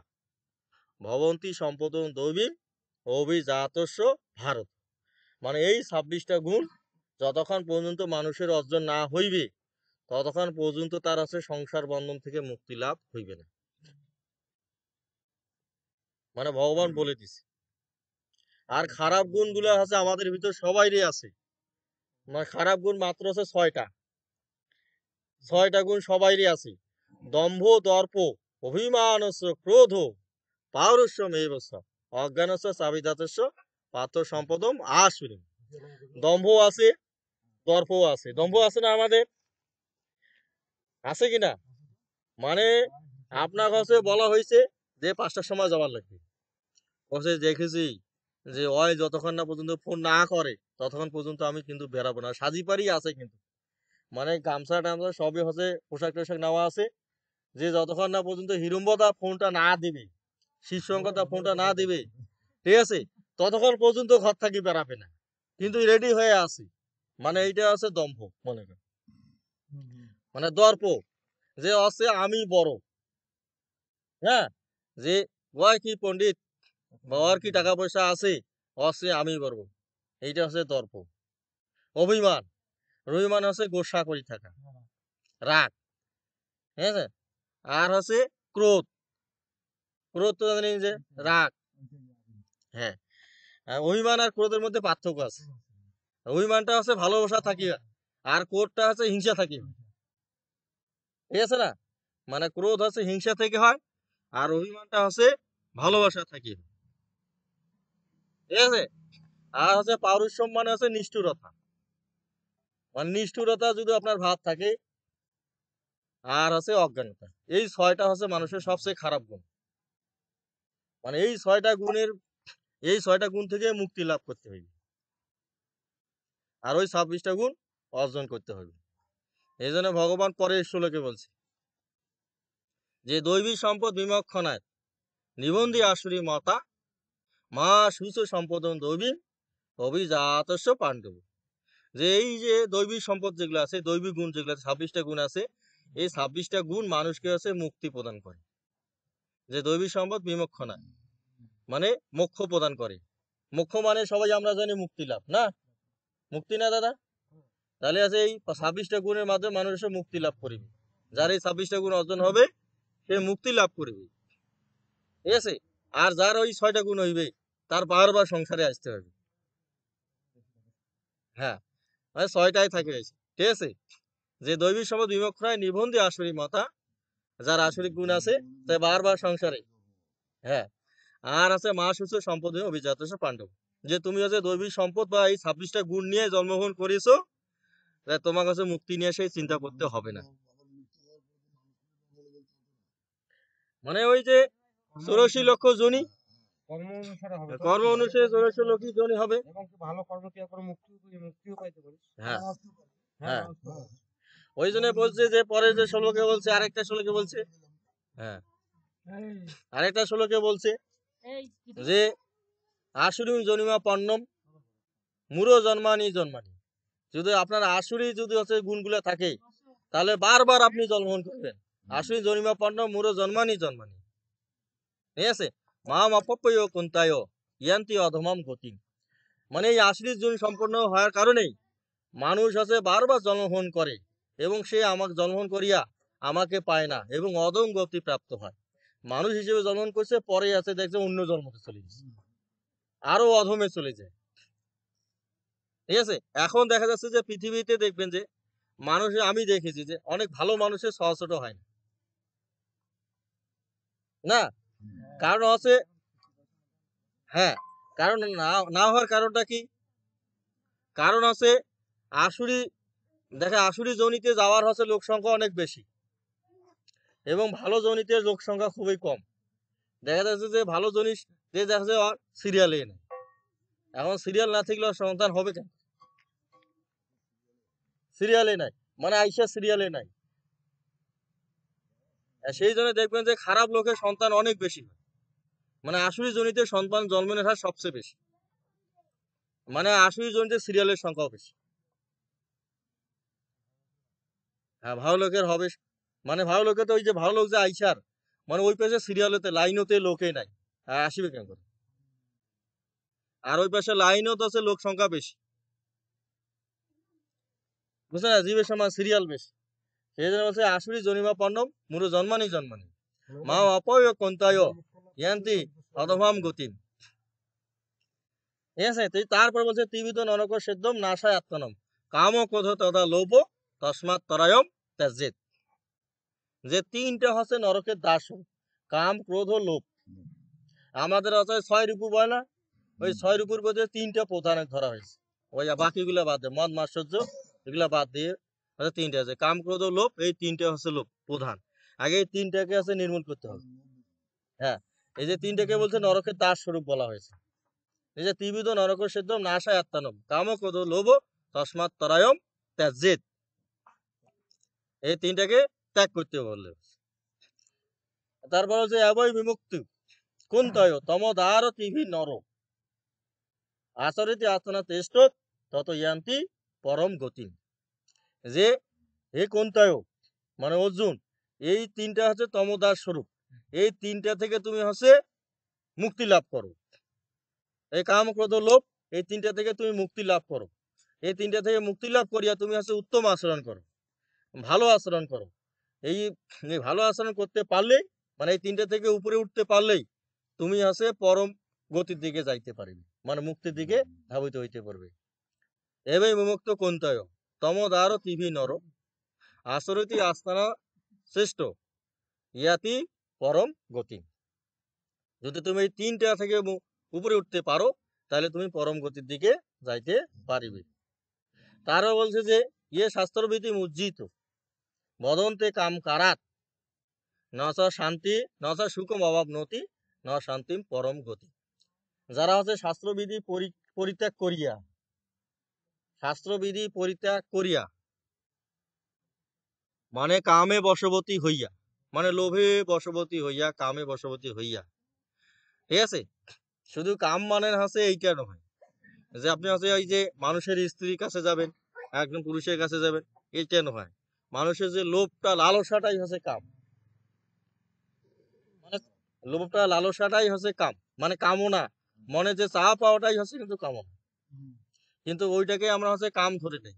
ভবন্তি সম্পদং দৈবী অভিজাতস্য ভারত। মানে এই 26টা গুণ যতক্ষণ পর্যন্ত মানুষের অর্জন না হইবে ততক্ষণ পর্যন্ত তার আছে সংসার বন্ধন থেকে মুক্তি লাভ হইবে না। মানে ভগবান বলে দিছে। আর খারাপ গুণগুলো আছে আমাদের ভিতর সবাইরই আছে। মানে খারাপ গুণ মাত্র আছে 6টা গুণ সবাইরই আছে। দম্ভ, দর্প, অভিমানস্য, ক্রোধ, পারস্যমেবস্য, অজ্ঞানস্য, চাবিদাতস্য, পাত্র সম্পদম আসুরি। দম্ভ আছে, দর্প আছে। দম্ভ আছে না আমাদের? আছে কিনা? মানে আপনার কাছে বলা হয়েছে যে 5টার সময় যাওয়ার লাগবে, বসে দেখেছি যে ওই যতক্ষণ না পর্যন্ত ফোন না করে ততক্ষণ পর্যন্ত আমি কিন্তু বেরাবো না। সাজিপারি আছে কিন্তু, মানে গামছা টামছা সবই হচ্ছে, পোশাক টোশাক নেওয়া আছে, যে যতক্ষণ না পর্যন্ত হিরম্বদা ফোনটা না দিবে, শীর্ষঙ্কতা ফোনটা না দিবে, ঠিক আছে, ততক্ষণ পর্যন্ত ঘর থাকি বেরাবে না, কিন্তু রেডি হয়ে আছে। মানে এইটা আছে দম্ভ, মনে করেন। মানে দর্প, যে আছে আমি বড়, হ্যাঁ, যে ওই কি পণ্ডিত বা ওর কি টাকা পয়সা আছে, অসে আমি বড়, এইটা হচ্ছে দর্প। অভিমান, অভিমান হচ্ছে গোসা করে থাকা, রাগ, ঠিক আছে। আর হচ্ছে ক্রোধ, ক্রোধ তো জানেন যে রাগ, হ্যাঁ। অভিমান আর ক্রোধের মধ্যে পার্থক্য আছে। অভিমানটা হচ্ছে ভালোবাসা থাকি, আর ক্রোধটা হচ্ছে হিংসা থাকি, ঠিক আছে না। মানে ক্রোধ হচ্ছে হিংসা থেকে হয়, আর অভিমানটা হচ্ছে ভালোবাসা থাকি, ঠিক আছে। আর হচ্ছে পারুষ্যম মানে হচ্ছে নিষ্ঠুরতা, মানে নিষ্ঠুরতা যদি আপনার ভাব থাকে, আর হচ্ছে অজ্ঞানতা। এই 6টা হচ্ছে মানুষের সবচেয়ে খারাপ গুণ। মানে এই 6টা গুণ থেকে মুক্তি লাভ করতে হবে, আর ওই 26টা গুণ অর্জন করতে হবে। এই জন্য ভগবান পরের শ্লোকে বলছে যে দৈবী সম্পদ বিমক্ষণায় নিবন্ধী আসুরি মতা মা সুচ সম্পদন দৈবী অভিজাতস্য পাণ্ডব। যে এই যে দৈবিক সম্পদ যেগুলো আছে, দৈবিক গুণ যেগুলো আছে, 26টা গুণ আছে, এই 26টা গুণ মানুষকে হচ্ছে মুক্তি প্রদান করে। যে দৈবিক সম্পদ বিমক্ষণা মানে মোক্ষ প্রদান করে। মোক্ষ মানে সবাই আমরা জানি মুক্তি লাভ, না? মুক্তি না দাদা? তাহলে আছে এই 26টা গুণের মাধ্যমে মানুষ এসে মুক্তি লাভ করিবে। যার এই 26টা গুণ অর্জন হবে সে মুক্তি লাভ করিবে, ঠিক আছে। আর যার ওই 6টা গুণ হইবে তার বারবার সংসারে আসতে হবে, হ্যাঁ, মানে 6টাই থাকে, ঠিক আছে। যে দৈবিক সম্পদ বিমক্ষণায় নিবন্ধী আসুরি মাতা, যার আসরিক গুণ আছে তাই বারবার সংসারে, হ্যাঁ। আর আছে মা সুস্থ সম্পদ অভিজাত পাণ্ডব, যে তুমি হচ্ছে দৈবিক সম্পদ বা এই 26টা গুণ নিয়ে জন্মগ্রহণ করেছো, তাই তোমার কাছে মুক্তি নিয়ে সেই চিন্তা করতে হবে না। মানে ওই যে 84 লক্ষ জনি, কর্ম অনুসারে হবে, কর্ম অনুসারে 84 লক্ষ জনি হবে, এবং কি ভালো কর্ম ক্রিয়া করে মুক্তিও পাইতে পারিস। হ্যাঁ হ্যাঁ, হ্যাঁ। ওই জন্য বলছে যে পরের যে শ্লোকে বলছে, আরেকটা শ্লোকে বলছে, হ্যাঁ, আরেকটা শ্লোকে বলছে যে আসুরিং জনিমা পণ্যম মূঢ় জন্মানি জন্মানি। যদি আপনার আসুরি যদি হচ্ছে গুণগুলো থাকে তাহলে বারবার আপনি জন্মগ্রহণ করবেন। আসুরি জনিমা পণ্য মূঢ় জন্মানি জন্মানি, ঠিক আছে। মাম অপপ্পয় কুন্তায় ইয়ান্তি অধমাম গতি। মানে এই আসুরি গুণ সম্পন্ন হওয়ার কারণেই মানুষ হচ্ছে বারবার জন্মগ্রহণ করে, এবং সে আমাকে জন্মগ্রহণ করিয়া আমাকে পায় না এবং অধম গতি প্রাপ্ত হয়। মানুষ হিসেবে জন্মগ্রহণ করছে, পরে আছে দেখছে অন্য জন্মতে চলে গেছে, আরো অধমে চলে যায়, ঠিক আছে। এখন দেখা যাচ্ছে যে পৃথিবীতে দেখবেন যে মানুষের, আমি দেখেছি যে অনেক ভালো মানুষের সহজট হয় না, না? কারণ হচ্ছে, হ্যাঁ, কারণ না না হওয়ার কারণটা কি? কারণ হচ্ছে আসুরি, দেখে আসুরি জনিতে যাওয়ার হচ্ছে লোক সংখ্যা অনেক বেশি, এবং ভালো জনিতে লোক সংখ্যা খুবই কম। দেখা যাচ্ছে যে ভালো জনি যে দেখা যাচ্ছে সিরিয়ালে নেই। এখন সিরিয়াল না থাকলে সন্তান হবে কেন? সিরিয়ালে নাই, মানে আইসা সিরিয়ালে নাই। সেই জন্য দেখবেন যে খারাপ লোকের সন্তান অনেক বেশি হয়। মানে আসুরি জনিতে সন্তান জন্মের হার সবচেয়ে বেশি, মানে আসুরি জনিতে সিরিয়ালের সংখ্যাও বেশি। হ্যাঁ, ভালো লোকের হবে, মানে ভালো লোকে তো ওই যে ভালো লোক যে আইসার, মানে ওই পেশে সিরিয়ালেতে লাইনতে লোকে নাই। আসিবে কেন করে? আর ওই পাশে লাইনও তো আছে, লোক সংখ্যা বেশি, বুঝছেন না? জীবের সমান সিরিয়াল বেশি, সেই জন্য বলছে আসুরি জনিমা পণ্যম মুরু জন্মানি জন্মানি মা অপয় কন্তায় ইয়ান্তি অধভাম গতিম। ঠিক আছে? তারপর বলছে ত্রিবিধ নরক সেদ্ধম নাশায় আত্মনম কাম ক্রোধ তথা লোভ তস্মাৎ তরায়ম ত্যাজ্যেত। যে তিনটা হচ্ছে নরকের দাস, কাম ক্রোধ ও লোভ। আমাদের আছে 6 রূপু বয় না, ওই 6 রূপুর মধ্যে 3টা প্রধান ধরা হয়েছে, ওই বাকিগুলা বাদ দিয়ে মদ মাশ্চর্য এগুলা বাদ দিয়ে হচ্ছে 3টা আছে, কাম ক্রোধ ও লোভ, এই 3টা হচ্ছে লোভ প্রধান। আগে এই 3টাকে আছে নির্মূল করতে হবে। হ্যাঁ, এই যে 3টাকে বলছে নরকের দাস স্বরূপ বলা হয়েছে। এই যে ত্রিবিধ নরক সেদ্ধম নাশায় আত্মানম কাম ক্রোধ লোভ তস্মাৎ তরায়ম ত্যাজ্যেত, এই 3টাকে ত্যাগ করতে বললে। তারপর হচ্ছে অবৈ বিমুক্তি কুন্তয় তমদার টিভি নর আচরিত আত্মনা তেষ্ট তত ইয়ান্তি পরম গতি। যে হে কুন্তয় মানে অর্জুন, এই 3টা হচ্ছে তমদার স্বরূপ, এই 3টা থেকে তুমি হচ্ছে মুক্তি লাভ করো। এই কাম ক্রোধ লোভ, এই 3টা থেকে তুমি মুক্তি লাভ করো। এই 3টা থেকে মুক্তি লাভ করিয়া তুমি হচ্ছে উত্তম আচরণ করো, ভালো আচরণ করো। এই ভালো আচরণ করতে পারলেই, মানে এই 3টা থেকে উপরে উঠতে পারলেই তুমি হচ্ছে পরম গতির দিকে যাইতে পারবে, মানে মুক্তির দিকে ধাবিত হইতে পারবে। এবে মুক্ত কন্তয় তমদার টিভি নর আচরিতি আস্তানা শ্রেষ্ঠ ইয়াতি পরম গতি। যদি তুমি এই 3টা থেকে উপরে উঠতে পারো তাহলে তুমি পরম গতির দিকে যাইতে পারিবে। তারও বলছে যে ইয়ে শাস্ত্রবিধি মুজ্জিত বদন্তে কাম কারাত নচ শান্তি নচ সুখম অভাব নতি ন শান্তিম পরম গতি। যারা হচ্ছে শাস্ত্রবিধি পরিত্যাগ করিয়া, শাস্ত্রবিধি পরিত্যাগ করিয়া মানে কামে বশবর্তী হইয়া, মানে লোভে বশবর্তী হইয়া, কামে বশবর্তী হইয়া, ঠিক আছে? শুধু কাম মানে হচ্ছে এইটা নয় যে আপনি হচ্ছে এই যে মানুষের স্ত্রীর কাছে যাবেন, একজন পুরুষের কাছে যাবেন, এইটা নয়। মানুষের যে লোভটা লালসাটাই হচ্ছে কাম, মানে লোভটা লালসাটাই হচ্ছে কাম, মানে কামনা, মনে যে চা পাওয়াটাই হচ্ছে কিন্তু কামনা, কিন্তু ওইটাকে আমরা হচ্ছে কাম ধরে নেই,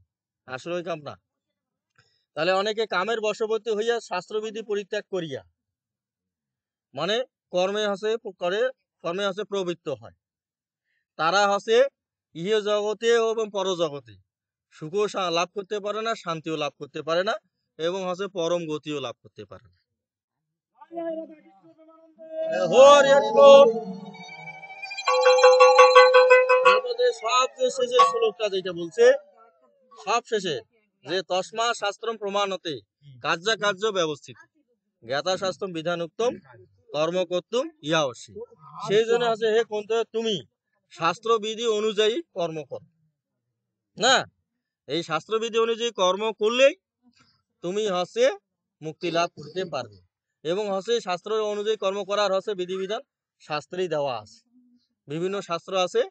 আসলে ওই কাম না। তাহলে অনেকে কামের বশবর্তী হইয়া শাস্ত্রবিধি পরিত্যাগ করিয়া মানে কর্মে হচ্ছে প্রবৃত্ত হয়। তারা হচ্ছে ইহ জগতে এবং পরজগতে সুখও লাভ করতে পারে না, শান্তিও লাভ করতে পারে না, এবং হচ্ছে পরম গতিও লাভ করতে পারে না। হরি হরি বল। সবচেয়ে শেষের শ্লোকটা যেটা বলছে, সব শেষে যে তস্মা শাস্ত্রম প্রমাণতে কার্য ব্যবস্থিত জ্ঞাতা শাস্ত্রম বিধান উত্তম কর্ম করতুম ইহা অবশ্যই। সেই জন্য হচ্ছে হে কোন তুমি শাস্ত্রবিধি অনুযায়ী কর্ম কর না, এই শাস্ত্রবিধি অনুযায়ী কর্ম করলেই তুমি হচ্ছে মুক্তি লাভ করতে পারবে। এবং হচ্ছে শাস্ত্র অনুযায়ী কর্ম করার হচ্ছে বিধিবিধান শাস্ত্রেই দেওয়া আছে, বিভিন্ন শাস্ত্র আছে,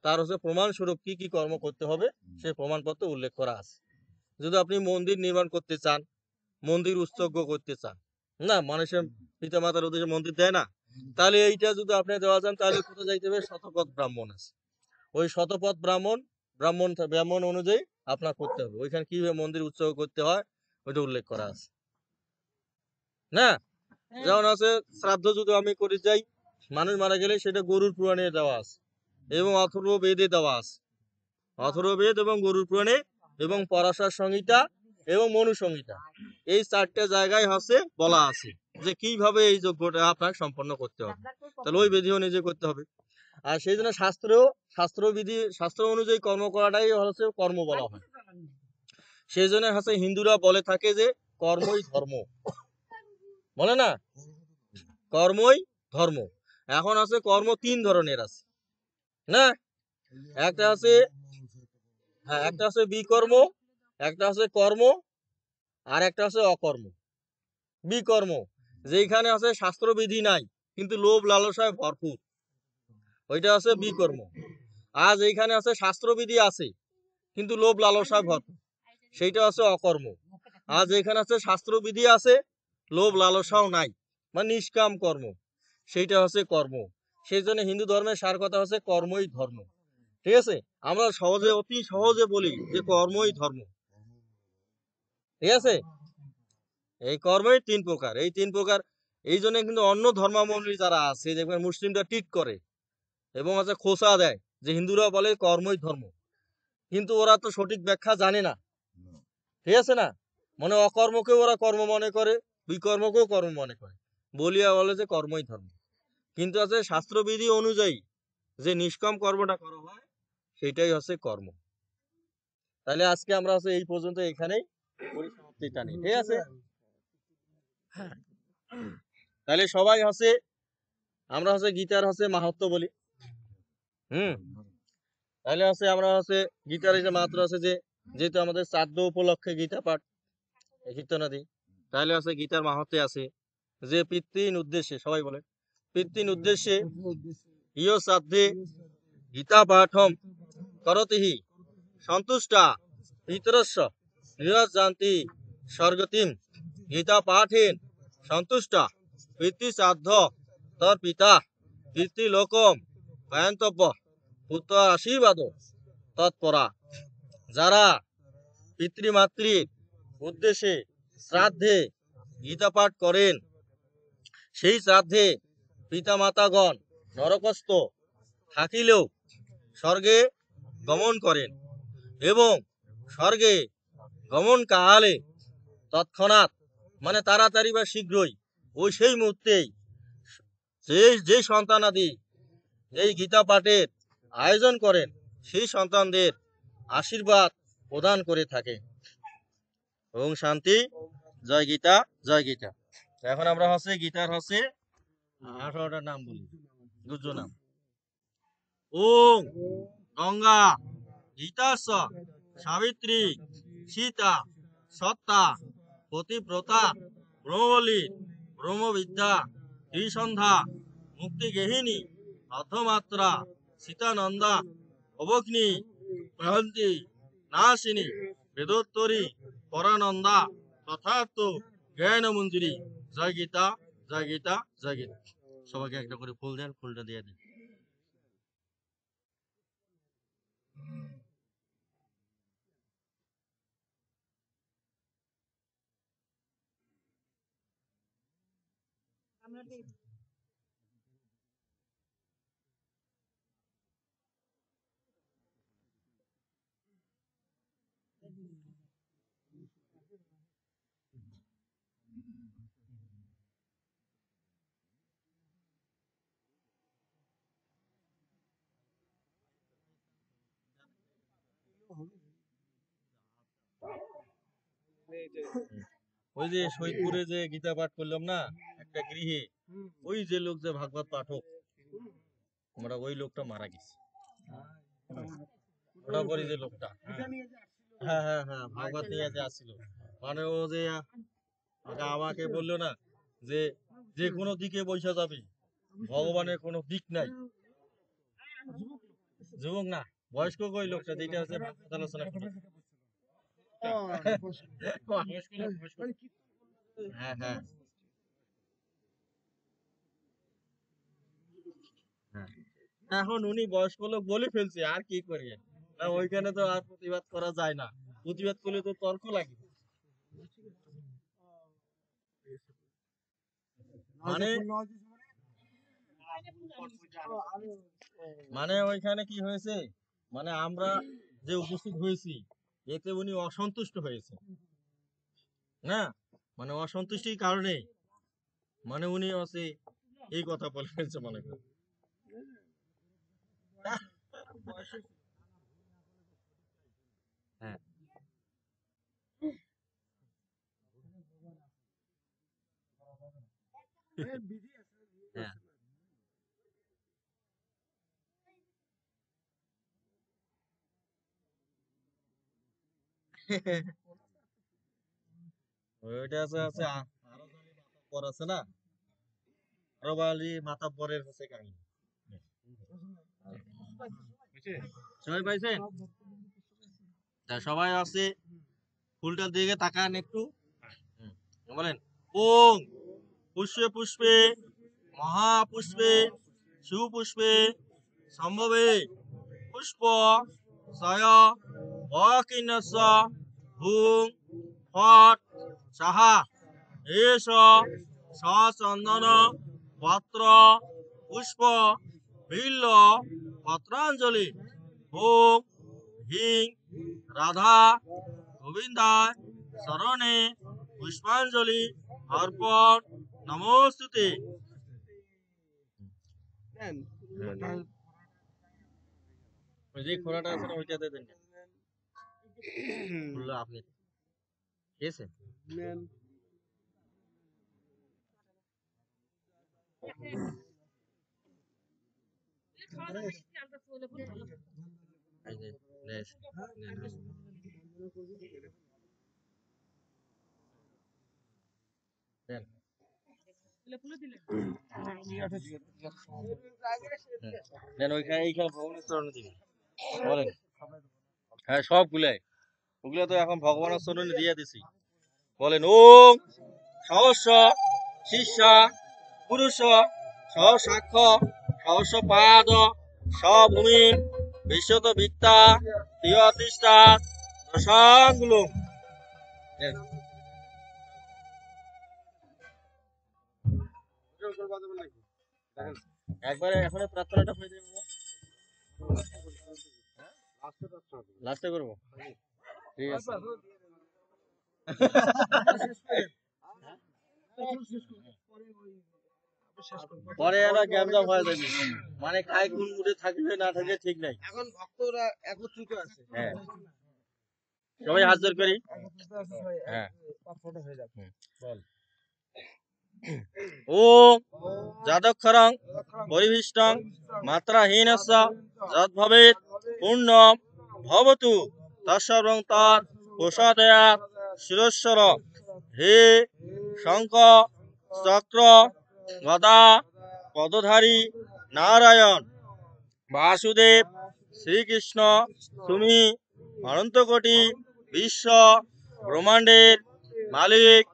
তার হচ্ছে প্রমাণ স্বরূপ কি কি কর্ম করতে হবে সেই প্রমাণপত্র উল্লেখ করা আছে। যদি আপনি মন্দির নির্মাণ করতে চান, মন্দির উৎসর্গ করতে চান, না মানুষের পিতা মাতার উদ্দেশ্যে মন্দির দেয় না, তাহলে এইটা যদি আপনি দেওয়া যান তাহলে কোথায় যাইতে হবে? শতপথ ব্রাহ্মণ আছে, ওই শতপথ ব্রাহ্মণ অনুযায়ী আপনার করতে হবে। ওইখানে কিভাবে মন্দির উৎসর্গ করতে হয় ওইটা উল্লেখ করা আছে না। যেমন আছে শ্রাদ্ধ যদি আমি করে যাই, মানুষ মারা গেলে সেটা গরুর পুরাণে দেওয়া আছে এবং অথর্ব বেদে দেওয়া আছে, অথর্ব বেদ এবং গরুর পুরাণে এবং পরাশর সংহিতা এবং মনু সংহিতা, এই 4টে জায়গায় হচ্ছে বলা আছে যে কিভাবে এই যজ্ঞটা আপনার সম্পন্ন করতে হবে। তাহলে ওই বিধি অনুযায়ী করতে হবে। আর সেই জন্য শাস্ত্র অনুযায়ী কর্ম করাটাই হচ্ছে কর্ম বলা হয়। সেই জন্য হচ্ছে হিন্দুরা বলে থাকে যে কর্মই ধর্ম, বলে না, কর্মই ধর্ম। এখন আছে কর্ম 3 ধরনের আছে না, একটা আছে বিকর্ম, একটা আছে কর্ম, আর একটা আছে অকর্ম। বিকর্ম যেখানে আছে শাস্ত্রবিধি নাই কিন্তু লোভ লালসায় ভরপুর, ওইটা আছে বিকর্ম। আর যেখানে আছে শাস্ত্রবিধি আছে কিন্তু লোভ লালসায় ভরপুর, সেইটা আছে অকর্ম। আর যেখানে আছে শাস্ত্রবিধি আছে লোভ লালসাও নাই, মানে নিষ্কাম কর্ম, সেইটা হচ্ছে কর্ম। সেই জন্য হিন্দু ধর্মের সার কথা হচ্ছে কর্মই ধর্ম। ঠিক আছে, আমরা সহজে অতি সহজে বলি যে কর্মই ধর্ম। ঠিক আছে, এই কর্মই 3 প্রকার, এই 3 প্রকার। এই জন্য কিন্তু অন্য ধর্মাবলম্বী যারা আছে দেখবেন মুসলিমরা টিট করে এবং হচ্ছে খোঁচা দেয় যে হিন্দুরা বলে কর্মই ধর্ম, কিন্তু ওরা তো সঠিক ব্যাখ্যা জানে না। ঠিক আছে না, মানে অকর্মকেও ওরা কর্ম মনে করে, বিকর্মকেও কর্ম মনে করে, বলিয়া বলে যে কর্মই ধর্ম। কিন্তু আছে শাস্ত্রবিধি অনুযায়ী যে নিষ্কাম কর্মটা করা হয় সেটাই হচ্ছে কর্ম। তাহলে আজকে আমরা হচ্ছে এই পর্যন্ত এখানেই পরিসমাপ্তি টানি। ঠিক আছে, তাহলে সবাই হচ্ছে আমরা হচ্ছে গীতার হচ্ছে মাহাত্ম্য বলি। তাহলে হচ্ছে আমরা হচ্ছে গীতার এই যে মাত্র আছে যে যেহেতু আমাদের শ্রাদ্ধ উপলক্ষে গীতা পাঠ কীর্তনাদি, তাহলে আছে গীতার মাহাত্ম্যে আছে যে পিতৃন উদ্দেশ্যে, সবাই বলে পিতৃন উদ্দেশ্যে ইয় শ্রাদ্ধে গীতা পাঠম করতিহি সন্তুষ্টা পিতরস্য গৃহযান্তি স্বর্গতিম গীতা পাঠেন সন্তুষ্টা পিতৃ শ্রাদ্ধ তর পিতা পিতৃলোকম গায়ন্তব্য পুত্র আশীর্বাদ তৎপরা। যারা পিতৃমাতৃর উদ্দেশ্যে শ্রাদ্ধে গীতা পাঠ করেন সেই শ্রাদ্ধে পিতামাতাগণ নরকস্থ থাকিলেও স্বর্গে গমন করেন এবং স্বর্গে গমন কালে তৎক্ষণাৎ মানে তাড়াতাড়ি বা শীঘ্রই ওই সেই মুহূর্তেই যে সন্তানাদি এই গীতা পাঠের আয়োজন করেন সেই সন্তানদের আশীর্বাদ প্রদান করে থাকে। ওম শান্তি, জয় গীতা, জয় গীতা। এখন আমরা হচ্ছে গীতার হচ্ছে 18টা নাম বলি, গুজ্জ নাম। ওম গঙ্গা গীতাস সাবিত্রী সীতা সত্তা পতিব্রতা ব্রহ্মবলী ব্রহ্মবিদ্যা ত্রিসন্ধ্যা মুক্তিগেহিনী অর্ধমাত্রা সীতানন্দা অবগ্নি প্রহন্তি নাশিনী বেদোত্তরী পরানন্দা তথার্থ জ্ঞান মঞ্জুরি। জয় গীতা, জয় গীতা, জয় গীতা। সবাইকে একটা করে ফুল দেন, ফুলটা দিয়ে দেন। ওই যে শহীদপুরে যে গীতা পাঠ করলাম না একটা গৃহে, ওই যে লোক যে ভাগবত পাঠক, আমরা ওই লোকটা মারা গেছে। ওটা পরে যে লোকটা, হ্যাঁ হ্যাঁ হ্যাঁ, ভাগবত নিয়ে যে আসছিল, মানে ও যে আমাকে বললো না যে যে কোনো দিকে বৈশা যাবে, ভগবানের কোনো দিক নাই। যুবক না, বয়স্ক কই লোকটা যেটা আছে ভাগবত আলোচনা করে। হ্যাঁ হ্যাঁ হ্যাঁ, এখন উনি বয়স্ক লোক বলে ফেলছে, আর কি করি, না ওইখানে তো আর প্রতিবাদ করা যায় না, প্রতিবাদ করলে তো তর্ক লাগে। মানে মানে ওইখানে কি হয়েছে, মানে আমরা যে উপস্থিত হয়েছি এতে উনি অসন্তুষ্ট হয়েছে না, মানে অসন্তুষ্টির কারণে মানে উনি আছে এই কথা বলে ফেলছে মনে করেন। হ্যাঁ হ্যাঁ ওইটা আছে আছে আরো জানি মাতাব্বর আছে না, আরো বালি মাতাব্বরের হচ্ছে কাহিনী। সবাই পাইছেন? তা সবাই আছে ফুলটার দিকে তাকান একটু। হুম, বলেন ওম পুষ্পে পুষ্পে মহাপুষ্পে সুপুষ্পে সম্ভবে পুষ্প সয় অকিন্নস্য ভূং ফট সাহা এষ সচন্দন পত্র পুষ্প বিল্ল পত্রাঞ্জলি ওম হিং রাধা গোবিন্দায় শরণে পুষ্পাঞ্জলি অর্পণ নমস্তুতে। ওই যে খোলাটা আছে না ওইটাতে দেন খুললো আপনি, ঠিক আছে? এই যে, নেন, নেন। দেন। দেন ওইখানে এইখানে ভগবানের চরণে দিবি বলেন। হ্যাঁ সবগুলাই, ওগুলো তো এখন ভগবানের চরণে দিয়ে দিছি। বলেন ওম সহস্র শিষ্যা পুরুষ সহসাক্ষ সহস্র পাদ সভূমি বিশ্বত বিত্তা তিয়তিষ্ঠা দশাঙ্গুলম। একবারে এখন প্রার্থনাটা হয়ে যাবে লাস্টে করবো, ঠিক আছে। পরে এরা গ্যামজাম হয়ে যাবে, মানে কায় কোন মুডে থাকবে না থাকবে ঠিক নাই। এখন ভক্তরা একত্রিত আছে। হ্যাঁ সবাই হাত জোর করি। হ্যাঁ হয়ে যাবে। ওম যাদক্ষরং পরিভিষ্টং মাত্রাহীনস্য যদ্ভবেৎ পূর্ণম ভবতু তৎসর্বং তৎ প্রসাদয়াৎ শিরস্বর। হে শঙ্খ চক্র গদা পদধারী নারায়ণ বাসুদেব শ্রীকৃষ্ণ তুমি অনন্তকোটি বিশ্ব ব্রহ্মাণ্ডের মালিক,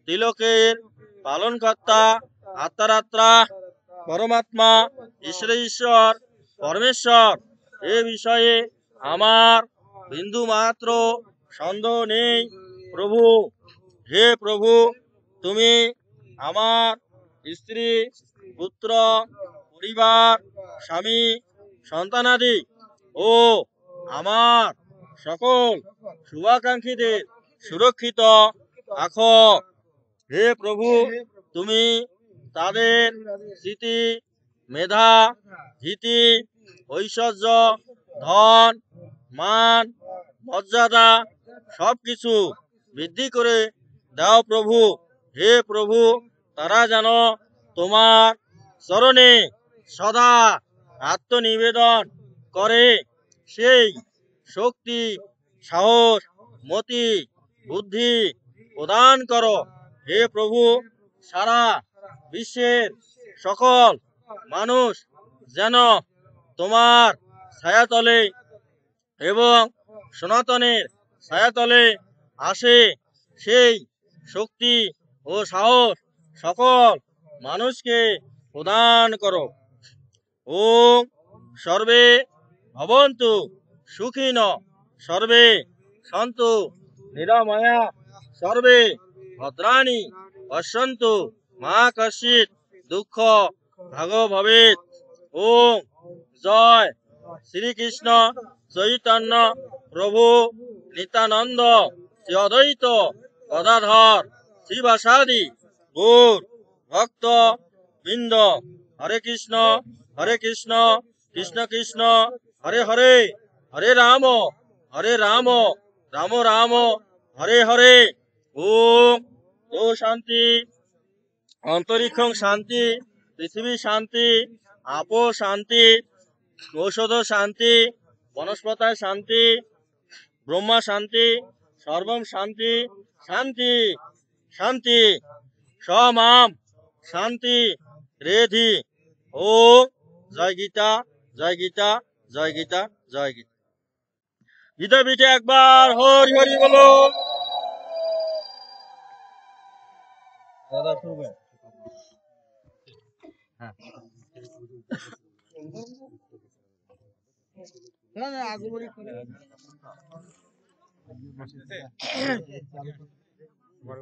তিলকের পালনকর্তা, আত্মারাত্মা পরমাত্মা ঈশ্বর পরমেশ্বর। এ বিষয়ে আমার বিন্দু মাত্র সন্দেহ নেই প্রভু। হে প্রভু, তুমি আমার স্ত্রী পুত্র পরিবার স্বামী সন্তানাদি ও আমার সকল শুভাকাঙ্ক্ষীদের সুরক্ষিত রাখো। হে প্রভু, তুমি তাদের স্মৃতি মেধা ধীতি ঐশ্বর্য ধন মান মর্যাদা সবকিছু বৃদ্ধি করে দাও প্রভু। হে প্রভু, তারা যেন তোমার চরণে সদা আত্মনিবেদন করে সেই শক্তি সাহস মতি বুদ্ধি প্রদান করো। হে প্রভু, সারা বিশ্বের সকল মানুষ যেন তোমার ছায়াতলে এবং সনাতনের ছায়াতলে আসে সেই শক্তি ও সাহস সকল মানুষকে প্রদান করো। ওম সর্বে ভবন্তু সুখিন সর্বে সন্তু নিরাময়া সর্বে ভদ্রাণি পশ্যন্তু মা কশ্চিৎ দুঃখ ভাগ ভবেৎ। ওম জয় শ্রীকৃষ্ণ চৈতন্য প্রভু নিত্যানন্দ শ্রী অদ্বৈত গদাধর শ্রীবাসাদি গৌর ভক্ত বৃন্দ। হরে কৃষ্ণ কৃষ্ণ কৃষ্ণ হরে হরে, হরে রাম রাম রাম হরে হরে। ওম ও শান্তি অন্তরিক্ষং শান্তি পৃথিবী শান্তি আপো শান্তি ঔষধ শান্তি বনস্পতায় শান্তি ব্রহ্মা শান্তি সর্বম শান্তি শান্তি শান্তি সমাম শান্তি রেধি। ও জয় গীতা জয় গীতা জয় গীতা জয় গীতা। গীতা পিঠে একবার হরি হরি বলো। দাদা শুরু করেন। হ্যাঁ না না আগমনী করে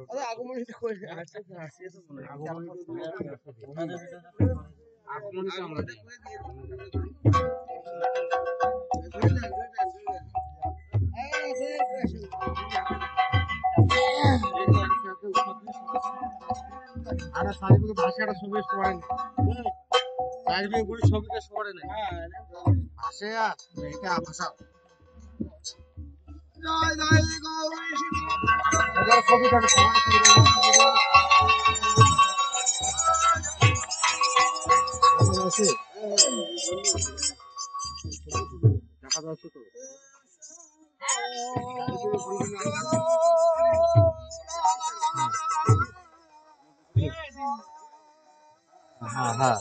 আরে আগমনী করে আসছে আসছে তো মনে হয় আগমনী তো আমরা আরে সার্বিক ভাষাটা সবাই পড়ে না সার্বিক বলি সবটা পড়ে না ভাষা এটা ভাষা জয় জয় গৌরী এটা কবিতা দেখা যাচ্ছে তো হ্যাঁ হ্যাঁ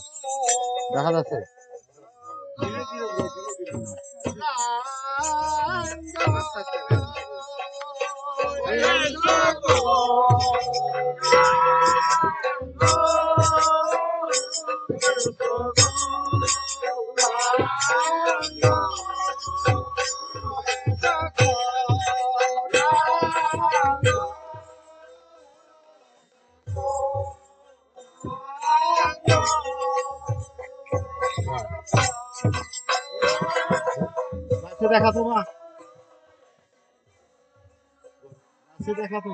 দেখা যাচ্ছে দেখা তো মা দেখা তো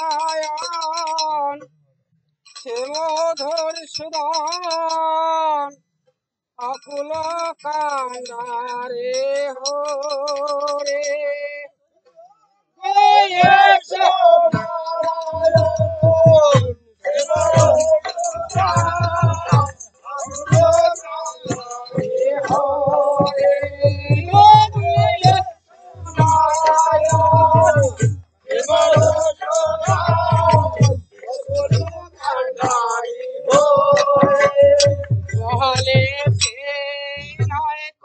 নারায়ণ শ্যামধর সুদান আকুল কান্দারে হো রে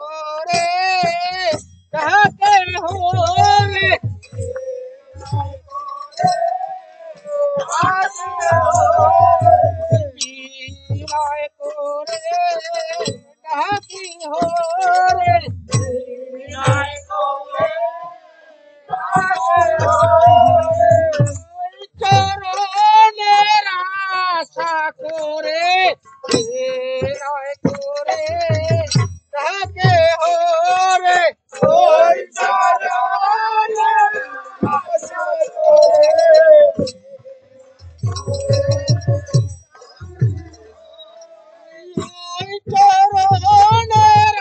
করে তাকে হবে বিনয় করে তাকে হবে বিনয় করে চরণের আশা করে বিনয় করে তাকে হবে ওই চরণের আশা করে চরণের